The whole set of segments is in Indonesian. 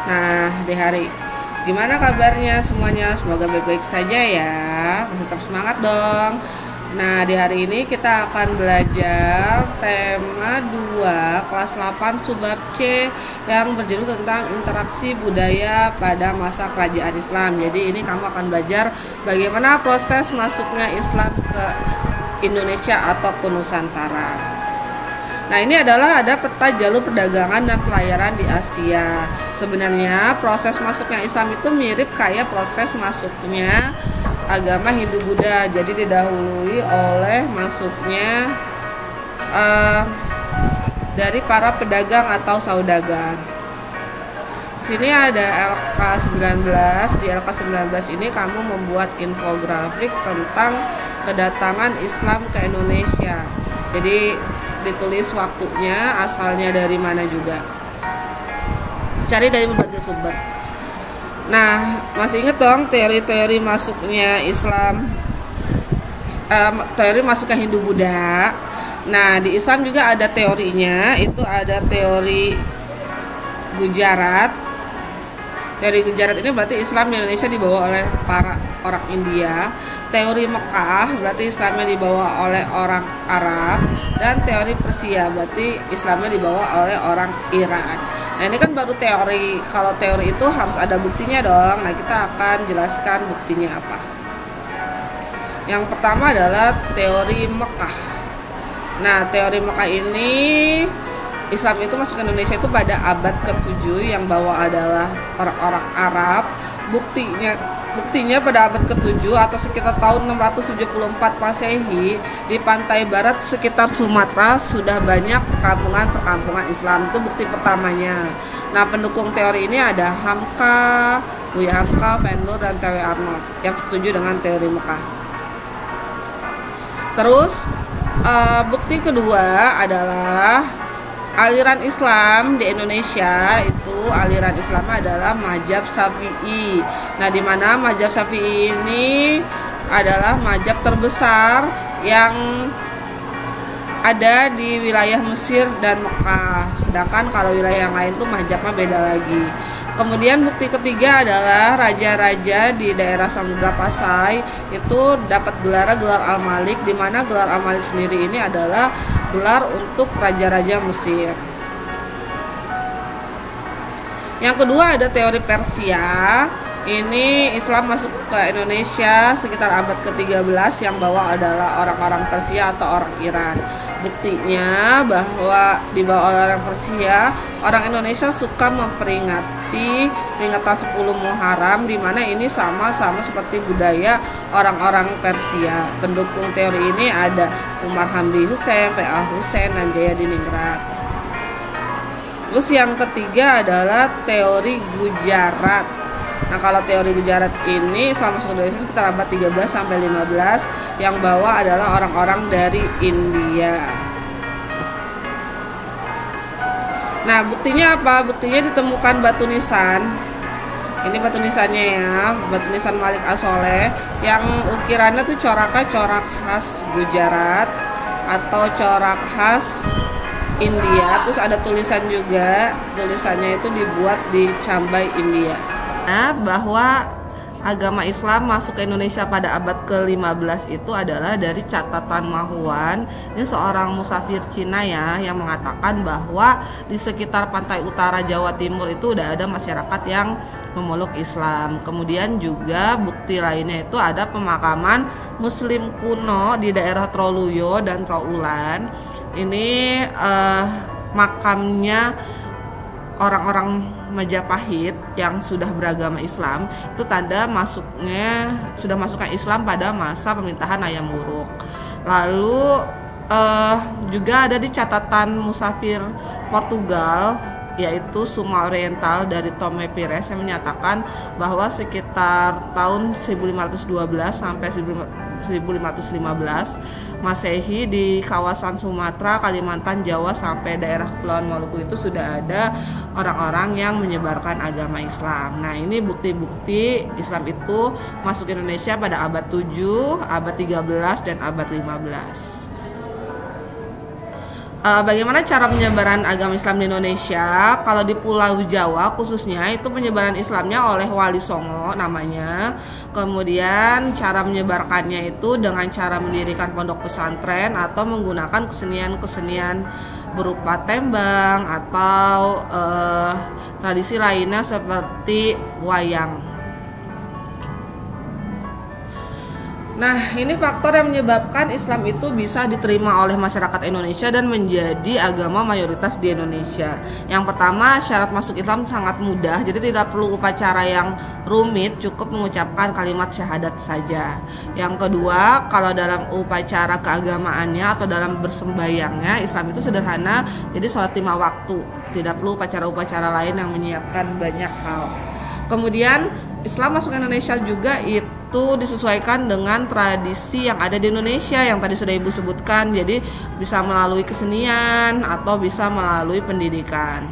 Nah, di hari gimana kabarnya semuanya? Semoga baik-baik saja ya. Masih tetap semangat dong. Nah, di hari ini kita akan belajar tema 2 kelas 8 subbab C yang berjudul tentang interaksi budaya pada masa kerajaan Islam. Jadi ini kamu akan belajar bagaimana proses masuknya Islam ke Indonesia atau ke Nusantara. Nah, ini adalah ada peta jalur perdagangan dan pelayaran di Asia. Sebenarnya proses masuknya Islam itu mirip kayak proses masuknya agama Hindu-Buddha. Jadi didahului oleh masuknya dari para pedagang atau saudagar. Di sini ada LK19. Di LK19 ini kamu membuat infografik tentang kedatangan Islam ke Indonesia. Jadi ditulis waktunya, asalnya dari mana juga. Cari dari berbagai sumber. Nah, masih ingat dong teori-teori masuknya Islam, teori masuknya Hindu-Buddha. Nah, di Islam juga ada teorinya, itu ada teori Gujarat. Teori Gujarat ini berarti Islam di Indonesia dibawa oleh para orang India. Teori Mekah berarti Islamnya dibawa oleh orang Arab. Dan teori Persia berarti Islamnya dibawa oleh orang Iran. Nah, ini kan baru teori. Kalau teori itu harus ada buktinya dong. Nah, kita akan jelaskan buktinya apa. Yang pertama adalah teori Mekah. Nah, teori Mekah ini Islam itu masuk ke Indonesia itu pada abad ke-7, yang bawa adalah orang-orang Arab. Buktinya pada abad ke-7 atau sekitar tahun 674 Masehi, di pantai barat sekitar Sumatera sudah banyak perkampungan Islam. Itu bukti pertamanya. Nah, pendukung teori ini ada Hamka, Buya Hamka, Venlo, dan T.W. Arnold yang setuju dengan teori Mekah. Terus bukti kedua adalah aliran Islam di Indonesia. Itu aliran Islam adalah mazhab Syafi'i. Nah, di mana mazhab Syafi'i ini adalah mazhab terbesar yang ada di wilayah Mesir dan Mekah. Sedangkan kalau wilayah yang lain tuh mazhabnya beda lagi. Kemudian bukti ketiga adalah raja-raja di daerah Samudra Pasai itu dapat gelar Al-Malik, di mana gelar Al-Malik sendiri ini adalah gelar untuk raja-raja Mesir. Yang kedua ada teori Persia. Ini Islam masuk ke Indonesia sekitar abad ke-13, yang bawa adalah orang-orang Persia atau orang Iran. Buktinya bahwa di bawah orang Persia, orang Indonesia suka memperingati peringatan 10 Muharram, di mana ini sama-sama seperti budaya orang-orang Persia. Pendukung teori ini ada Umar Hamdi Hussein, P.A. Hussein, dan Jaya Diningrat. Terus yang ketiga adalah teori Gujarat. Nah, kalau teori Gujarat ini Islam masuk Indonesia sekitar abad 13 sampai 15, yang bawa adalah orang-orang dari India. Nah, buktinya apa? Buktinya ditemukan batu nisan. Ini batu nisannya ya, batu nisan Malik As-Soleh, yang ukirannya tuh corak khas Gujarat atau corak khas India. Terus ada tulisan juga, tulisannya itu dibuat di Cambai, India. Nah, bahwa agama Islam masuk ke Indonesia pada abad ke-15 itu adalah dari catatan Mahuan. Ini seorang musafir Cina ya, yang mengatakan bahwa di sekitar pantai utara Jawa Timur itu udah ada masyarakat yang memeluk Islam. Kemudian juga bukti lainnya itu ada pemakaman Muslim kuno di daerah Troluyo dan Troulan. Ini makamnya orang-orang Majapahit yang sudah beragama Islam. Itu tanda sudah masuknya Islam pada masa pemerintahan Hayam Wuruk. Lalu juga ada di catatan musafir Portugal, yaitu Suma Oriental dari Tome Pires, yang menyatakan bahwa sekitar tahun 1512 sampai 1515 Masehi di kawasan Sumatera, Kalimantan, Jawa sampai daerah Kepulauan Maluku itu sudah ada orang-orang yang menyebarkan agama Islam. Nah, ini bukti-bukti Islam itu masuk Indonesia pada abad 7, abad 13 dan abad 15. Bagaimana cara penyebaran agama Islam di Indonesia? Kalau di Pulau Jawa khususnya itu penyebaran Islamnya oleh Wali Songo namanya. Kemudian cara menyebarkannya itu dengan cara mendirikan pondok pesantren atau menggunakan kesenian-kesenian berupa tembang atau tradisi lainnya seperti wayang. Nah, ini faktor yang menyebabkan Islam itu bisa diterima oleh masyarakat Indonesia dan menjadi agama mayoritas di Indonesia. Yang pertama, syarat masuk Islam sangat mudah, jadi tidak perlu upacara yang rumit, cukup mengucapkan kalimat syahadat saja. Yang kedua, kalau dalam upacara keagamaannya atau dalam bersembayangnya, Islam itu sederhana, jadi sholat 5 waktu. Tidak perlu upacara-upacara lain yang menyiapkan banyak hal. Kemudian Islam masuk ke Indonesia juga itu disesuaikan dengan tradisi yang ada di Indonesia yang tadi sudah Ibu sebutkan. Jadi bisa melalui kesenian atau bisa melalui pendidikan.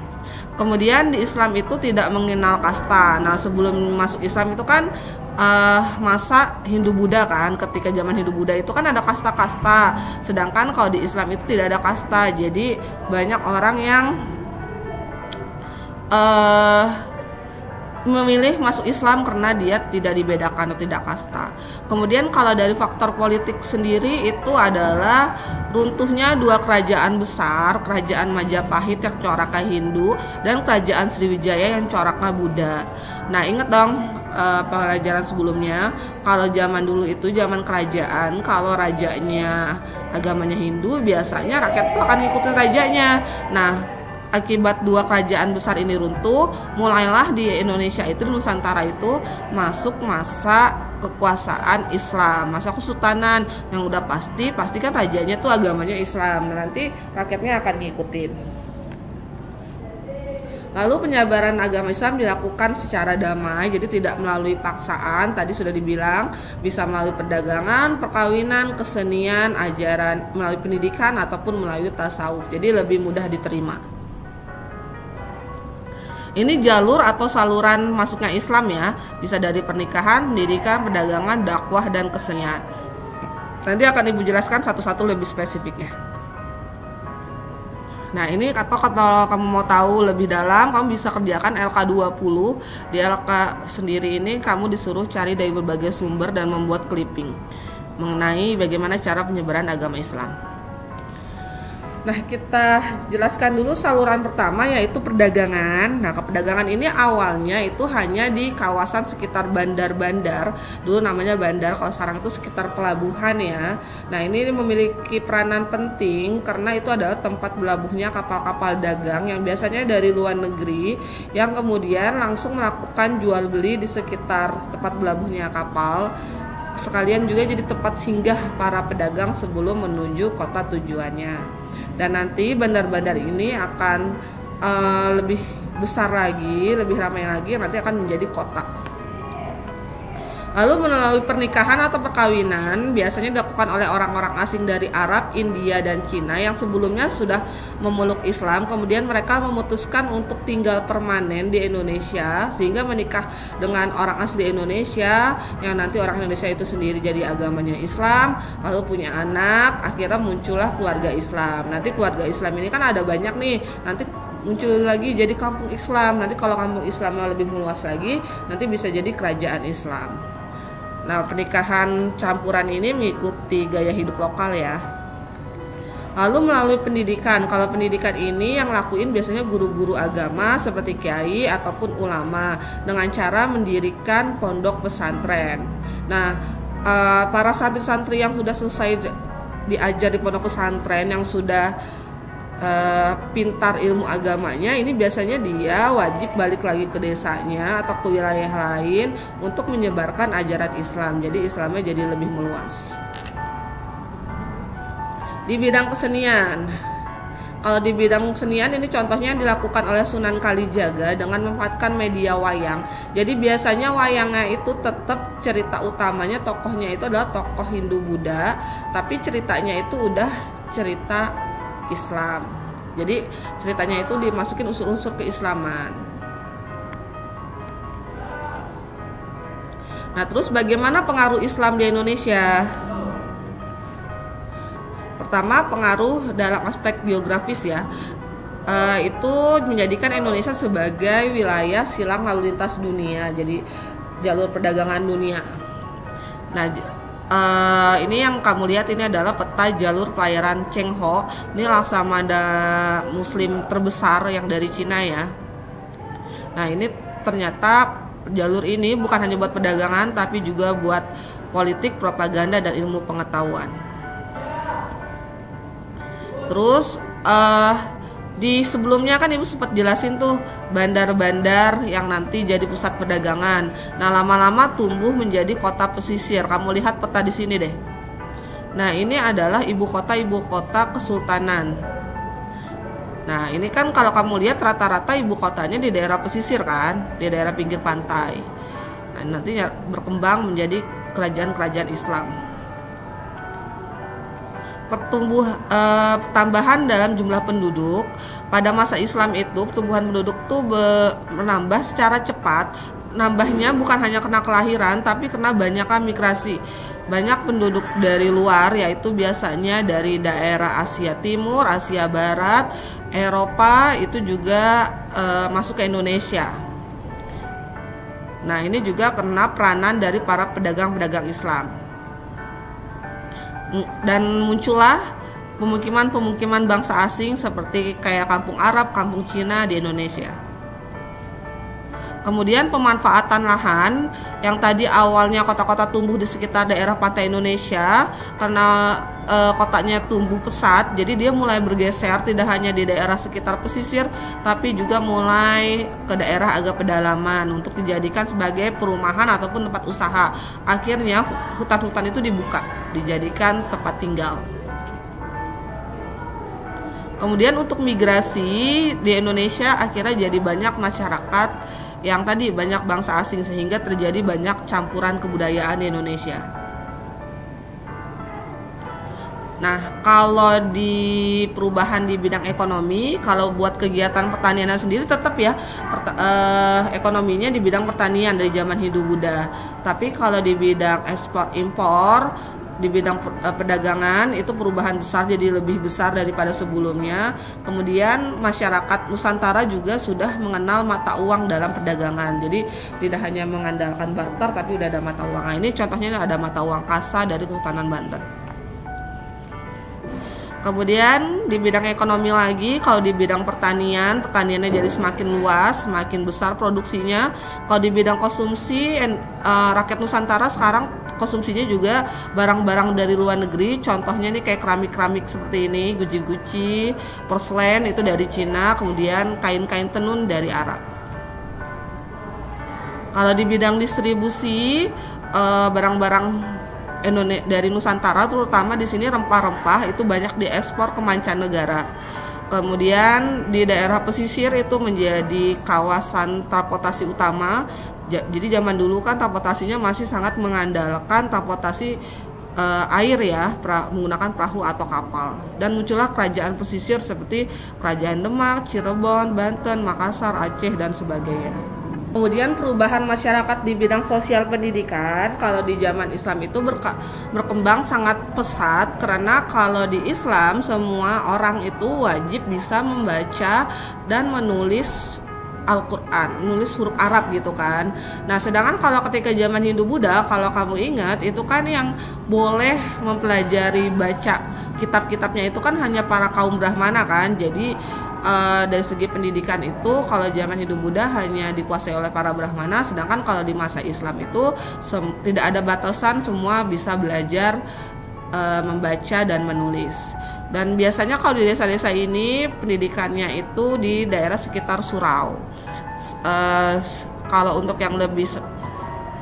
Kemudian di Islam itu tidak mengenal kasta. Nah, sebelum masuk Islam itu kan masa Hindu-Buddha kan. Ketika zaman Hindu-Buddha itu kan ada kasta-kasta. Sedangkan kalau di Islam itu tidak ada kasta. Jadi banyak orang yang memilih masuk Islam karena dia tidak dibedakan atau tidak kasta. Kemudian kalau dari faktor politik sendiri itu adalah runtuhnya dua kerajaan besar, kerajaan Majapahit yang coraknya Hindu dan kerajaan Sriwijaya yang coraknya Buddha. Nah, ingat dong pelajaran sebelumnya, kalau zaman dulu itu zaman kerajaan, kalau rajanya agamanya Hindu, biasanya rakyat itu akan ngikutin rajanya. Nah, akibat dua kerajaan besar ini runtuh, mulailah di Indonesia itu, di Nusantara itu masuk masa kekuasaan Islam, masa kesultanan yang udah pasti kan rajanya tuh agamanya Islam, dan nanti rakyatnya akan ngikutin. Lalu penyebaran agama Islam dilakukan secara damai, jadi tidak melalui paksaan. Tadi sudah dibilang bisa melalui perdagangan, perkawinan, kesenian, ajaran, melalui pendidikan ataupun melalui tasawuf. Jadi lebih mudah diterima. Ini jalur atau saluran masuknya Islam ya, bisa dari pernikahan, pendidikan, perdagangan, dakwah, dan kesenian. Nanti akan Ibu jelaskan satu-satu lebih spesifiknya. Nah, ini kalau kamu mau tahu lebih dalam, kamu bisa kerjakan LK20. Di LK sendiri ini kamu disuruh cari dari berbagai sumber dan membuat clipping mengenai bagaimana cara penyebaran agama Islam. Nah, kita jelaskan dulu saluran pertama, yaitu perdagangan. Nah, perdagangan ini awalnya itu hanya di kawasan sekitar bandar-bandar. Dulu namanya bandar, kalau sekarang itu sekitar pelabuhan ya. Nah, ini memiliki peranan penting karena itu adalah tempat berlabuhnya kapal-kapal dagang yang biasanya dari luar negeri, yang kemudian langsung melakukan jual beli di sekitar tempat berlabuhnya kapal. Sekalian juga jadi tempat singgah para pedagang sebelum menuju kota tujuannya. Dan nanti bandar-bandar ini akan lebih besar lagi, lebih ramai lagi, nanti akan menjadi kota. Lalu melalui pernikahan atau perkawinan biasanya dilakukan oleh orang-orang asing dari Arab, India, dan Cina yang sebelumnya sudah memeluk Islam. Kemudian mereka memutuskan untuk tinggal permanen di Indonesia sehingga menikah dengan orang asli Indonesia, yang nanti orang Indonesia itu sendiri jadi agamanya Islam, lalu punya anak, akhirnya muncullah keluarga Islam. Nanti keluarga Islam ini kan ada banyak nih, nanti muncul lagi jadi kampung Islam. Nanti kalau kampung Islamnya lebih meluas lagi, nanti bisa jadi kerajaan Islam. Nah, pernikahan campuran ini mengikuti gaya hidup lokal ya. Lalu melalui pendidikan, kalau pendidikan ini yang lakuin biasanya guru-guru agama seperti kiai ataupun ulama dengan cara mendirikan pondok pesantren. Nah, para santri-santri yang sudah selesai diajar di pondok pesantren, yang sudah pintar ilmu agamanya, ini biasanya dia wajib balik lagi ke desanya atau ke wilayah lain untuk menyebarkan ajaran Islam. Jadi Islamnya jadi lebih meluas. Di bidang kesenian, kalau di bidang kesenian ini contohnya dilakukan oleh Sunan Kalijaga dengan memanfaatkan media wayang. Jadi biasanya wayangnya itu tetap cerita utamanya, tokohnya itu adalah tokoh Hindu-Buddha, tapi ceritanya itu udah cerita Islam. Jadi ceritanya itu dimasukin unsur-unsur keislaman. Nah, terus bagaimana pengaruh Islam di Indonesia? Pertama, pengaruh dalam aspek geografis ya. Itu menjadikan Indonesia sebagai wilayah silang lalu lintas dunia, jadi jalur perdagangan dunia. Nah, ini yang kamu lihat ini adalah peta jalur pelayaran Cheng Ho. Ini laksamana Muslim terbesar yang dari Cina ya. Nah, ini ternyata jalur ini bukan hanya buat perdagangan, tapi juga buat politik, propaganda, dan ilmu pengetahuan. Terus di sebelumnya kan ibu sempat jelasin tuh bandar-bandar yang nanti jadi pusat perdagangan. Nah, lama-lama tumbuh menjadi kota pesisir. Kamu lihat peta di sini deh. Nah, ini adalah ibu kota kesultanan. Nah, ini kan kalau kamu lihat rata-rata ibu kotanya di daerah pesisir kan, di daerah pinggir pantai. Nah, nantinya berkembang menjadi kerajaan-kerajaan Islam. Pertambahan dalam jumlah penduduk pada masa Islam itu, pertumbuhan penduduk tuh menambah secara cepat. Nambahnya bukan hanya karena kelahiran, tapi karena banyaknya migrasi. Banyak penduduk dari luar, yaitu biasanya dari daerah Asia Timur, Asia Barat, Eropa, itu juga masuk ke Indonesia. Nah, ini juga karena peranan dari para pedagang-pedagang Islam. Dan muncullah pemukiman-pemukiman bangsa asing seperti kayak kampung Arab, kampung Cina di Indonesia. Kemudian pemanfaatan lahan yang tadi awalnya kota-kota tumbuh di sekitar daerah pantai Indonesia, karena kotanya tumbuh pesat, jadi dia mulai bergeser tidak hanya di daerah sekitar pesisir, tapi juga mulai ke daerah agak pedalaman untuk dijadikan sebagai perumahan ataupun tempat usaha. Akhirnya hutan-hutan itu dibuka, dijadikan tempat tinggal. Kemudian untuk migrasi di Indonesia akhirnya jadi banyak masyarakat yang tadi banyak bangsa asing, sehingga terjadi banyak campuran kebudayaan di Indonesia. Nah, kalau di perubahan di bidang ekonomi, kalau buat kegiatan pertanian sendiri tetap ya ekonominya di bidang pertanian dari zaman Hindu-Buddha. Tapi kalau di bidang ekspor impor, di bidang perdagangan itu perubahan besar, jadi lebih besar daripada sebelumnya. Kemudian masyarakat Nusantara juga sudah mengenal mata uang dalam perdagangan, jadi tidak hanya mengandalkan barter tapi udah ada mata uang. Nah, ini contohnya ada mata uang kasa dari Kesultanan Banten. Kemudian di bidang ekonomi lagi, kalau di bidang pertaniannya jadi semakin luas, semakin besar produksinya. Kalau di bidang konsumsi, rakyat Nusantara sekarang konsumsinya juga barang-barang dari luar negeri. Contohnya nih kayak keramik-keramik seperti ini, guci-guci, porselen itu dari Cina, kemudian kain-kain tenun dari Arab. Kalau di bidang distribusi, barang-barang dari Nusantara, terutama di sini rempah-rempah itu banyak diekspor ke mancanegara. Kemudian di daerah pesisir itu menjadi kawasan transportasi utama. Jadi zaman dulu kan transportasinya masih sangat mengandalkan transportasi air ya, menggunakan perahu atau kapal. Dan muncullah kerajaan pesisir seperti Kerajaan Demak, Cirebon, Banten, Makassar, Aceh, dan sebagainya. Kemudian perubahan masyarakat di bidang sosial pendidikan, kalau di zaman Islam itu berkembang sangat pesat, karena kalau di Islam semua orang itu wajib bisa membaca dan menulis Al-Quran, menulis huruf Arab gitu kan. Nah, sedangkan kalau ketika zaman Hindu-Buddha, kalau kamu ingat, itu kan yang boleh mempelajari baca kitab-kitabnya itu kan hanya para kaum Brahmana kan. Jadi dari segi pendidikan itu kalau zaman Hindu-Buddha hanya dikuasai oleh para Brahmana, sedangkan kalau di masa Islam itu tidak ada batasan, semua bisa belajar membaca dan menulis. Dan biasanya kalau di desa-desa ini pendidikannya itu di daerah sekitar surau. Kalau untuk yang lebih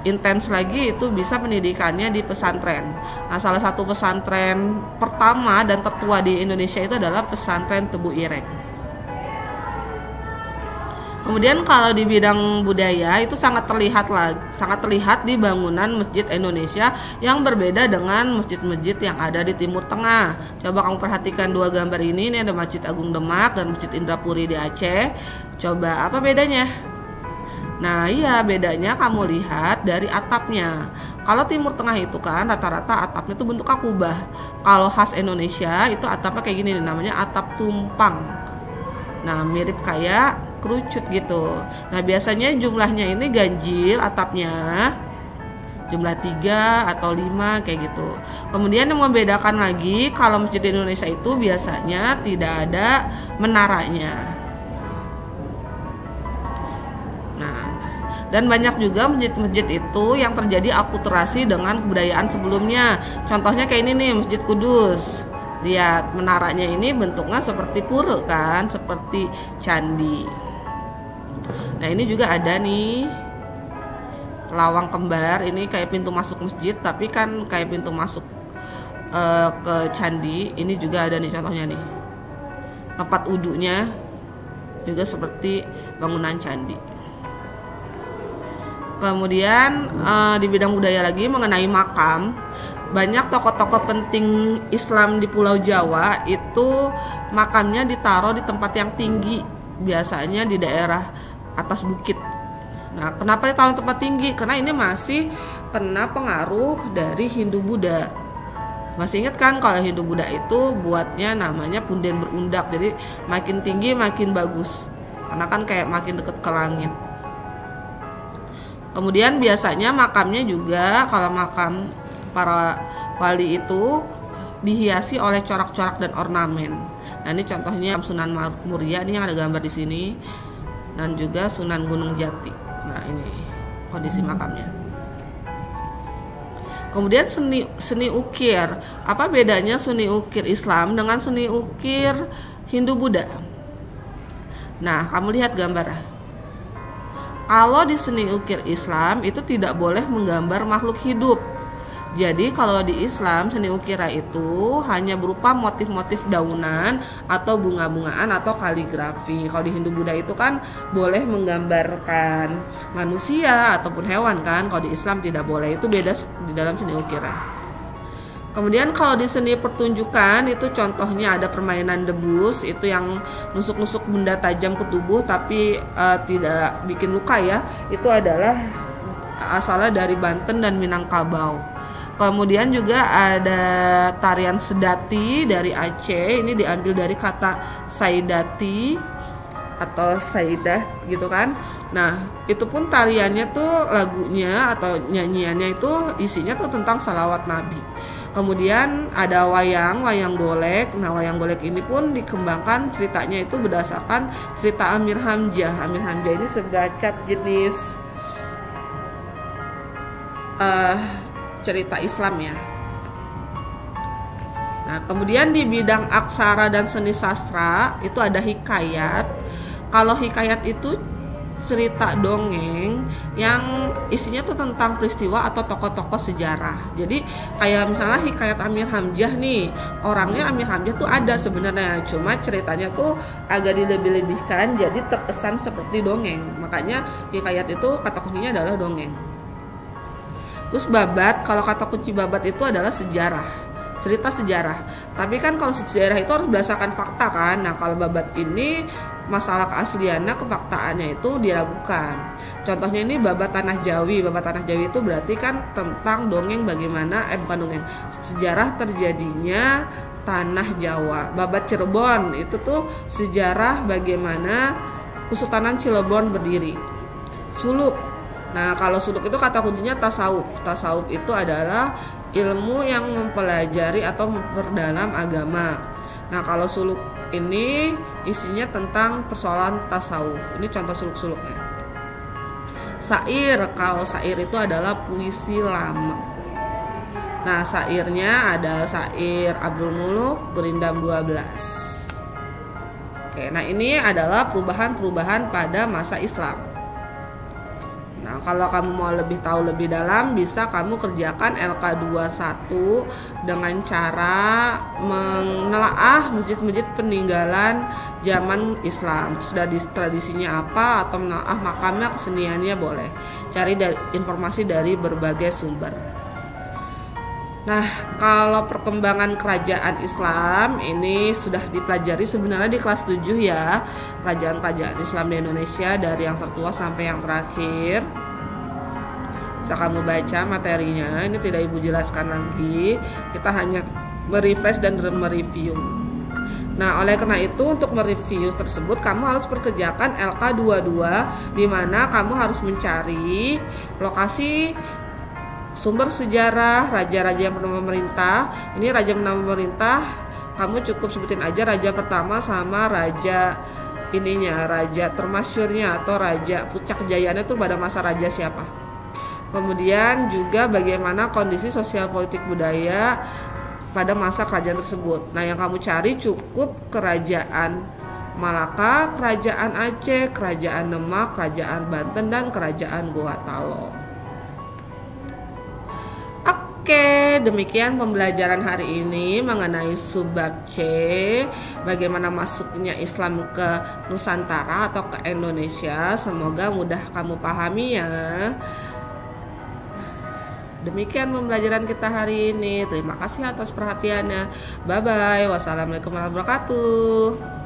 intens lagi itu bisa pendidikannya di pesantren. Nah, salah satu pesantren pertama dan tertua di Indonesia itu adalah pesantren Tebu Ireng. Kemudian kalau di bidang budaya itu sangat terlihat di bangunan masjid Indonesia yang berbeda dengan masjid-masjid yang ada di Timur Tengah. Coba kamu perhatikan dua gambar ini ada Masjid Agung Demak dan Masjid Indrapuri di Aceh. Coba apa bedanya? Nah, iya, bedanya kamu lihat dari atapnya. Kalau Timur Tengah itu kan rata-rata atapnya itu bentuknya kubah. Kalau khas Indonesia itu atapnya kayak gini nih, namanya atap tumpang. Nah, mirip kayak kerucut gitu. Nah, biasanya jumlahnya ini ganjil atapnya, jumlah 3 atau 5 kayak gitu. Kemudian yang membedakan lagi, kalau masjid di Indonesia itu biasanya tidak ada menaranya. Dan banyak juga masjid-masjid itu yang terjadi akulturasi dengan kebudayaan sebelumnya. Contohnya kayak ini nih, Masjid Kudus. Lihat, menaranya ini bentuknya seperti pura kan, seperti candi. Nah, ini juga ada nih lawang kembar. Ini kayak pintu masuk masjid, tapi kan kayak pintu masuk ke candi. Ini juga ada nih contohnya nih. Tempat wudhunya juga seperti bangunan candi. Kemudian di bidang budaya lagi mengenai makam, banyak tokoh-tokoh penting Islam di Pulau Jawa itu makamnya ditaruh di tempat yang tinggi, biasanya di daerah atas bukit. Nah, kenapa ditaruh di tempat tinggi? Karena ini masih kena pengaruh dari Hindu-Buddha. Masih ingat kan kalau Hindu-Buddha itu buatnya namanya punden berundak, jadi makin tinggi makin bagus, karena kan kayak makin deket ke langit. Kemudian biasanya makamnya juga, kalau makam para wali itu dihiasi oleh corak-corak dan ornamen. Nah, ini contohnya Sunan Muria, ini yang ada gambar di sini, dan juga Sunan Gunung Jati. Nah, ini kondisi makamnya. Kemudian seni ukir. Apa bedanya seni ukir Islam dengan seni ukir Hindu-Buddha? Nah, kamu lihat gambarnya. Kalau di seni ukir Islam itu tidak boleh menggambar makhluk hidup. Jadi kalau di Islam seni ukira itu hanya berupa motif-motif daunan atau bunga-bungaan atau kaligrafi. Kalau di Hindu-Buddha itu kan boleh menggambarkan manusia ataupun hewan kan. Kalau di Islam tidak boleh. Itu beda di dalam seni ukira. Kemudian kalau di seni pertunjukan itu contohnya ada permainan debus, itu yang nusuk-nusuk benda tajam ke tubuh tapi tidak bikin luka ya. Itu adalah asalnya dari Banten dan Minangkabau. Kemudian juga ada tarian sedati dari Aceh, ini diambil dari kata saidati atau saidah gitu kan. Nah, itu pun tariannya tuh lagunya atau nyanyiannya itu isinya tuh tentang salawat Nabi. Kemudian ada wayang golek. Nah, wayang golek ini pun dikembangkan ceritanya itu berdasarkan cerita Amir Hamzah. Amir Hamzah ini semacam jenis cerita Islam ya. Nah, kemudian di bidang aksara dan seni sastra itu ada hikayat. Kalau hikayat itu cerita dongeng yang isinya tuh tentang peristiwa atau tokoh-tokoh sejarah. Jadi kayak misalnya hikayat Amir Hamzah nih, orangnya Amir Hamzah tuh ada sebenarnya, cuma ceritanya tuh agak dilebih-lebihkan jadi terkesan seperti dongeng. Makanya hikayat itu kata kuncinya adalah dongeng. Terus babat, kalau kata kunci babat itu adalah sejarah, cerita sejarah. Tapi kan kalau sejarah itu harus berdasarkan fakta kan. Nah, kalau babat ini masalah keasliannya, kefaktaannya itu diragukan. Contohnya ini babat Tanah Jawi. Babat Tanah Jawi itu berarti kan tentang dongeng bagaimana bukan dongeng, sejarah terjadinya tanah Jawa. Babat Cirebon itu tuh sejarah bagaimana Kesultanan Cilegon berdiri. Suluk. Nah, kalau suluk itu kata kuncinya tasawuf. Tasawuf itu adalah ilmu yang mempelajari atau memperdalam agama. Nah, kalau suluk ini isinya tentang persoalan tasawuf. Ini contoh suluk-suluknya. Sair, kalau sair itu adalah puisi lama. Nah, sairnya ada sair Abdul Muluk, Gerindam 12. Oke, nah ini adalah perubahan-perubahan pada masa Islam. Nah, kalau kamu mau lebih tahu lebih dalam, bisa kamu kerjakan LK21 dengan cara menelaah masjid-masjid peninggalan zaman Islam. Sudah tradisinya apa, atau menelaah makamnya, keseniannya, boleh. Cari informasi dari berbagai sumber. Nah, kalau perkembangan kerajaan Islam ini sudah dipelajari sebenarnya di kelas 7 ya. Kerajaan-kerajaan Islam di Indonesia dari yang tertua sampai yang terakhir. Bisa kamu baca materinya, ini tidak Ibu jelaskan lagi, kita hanya merefresh dan mereview. Nah, oleh karena itu untuk mereview tersebut kamu harus perkerjakan LK22, di mana kamu harus mencari lokasi sumber sejarah raja-raja yang pernah memerintah. Ini raja pernah memerintah, kamu cukup sebutin aja raja pertama sama raja ininya, raja termasyurnya atau raja puncak kejayaannya itu pada masa raja siapa. Kemudian juga bagaimana kondisi sosial politik budaya pada masa kerajaan tersebut. Nah, yang kamu cari cukup kerajaan Malaka, kerajaan Aceh, kerajaan Demak, kerajaan Banten, dan kerajaan Gorontalo. Oke, demikian pembelajaran hari ini mengenai subbab C, bagaimana masuknya Islam ke Nusantara atau ke Indonesia. Semoga mudah kamu pahami ya. Demikian pembelajaran kita hari ini. Terima kasih atas perhatiannya. Bye bye. Wassalamualaikum warahmatullahi wabarakatuh.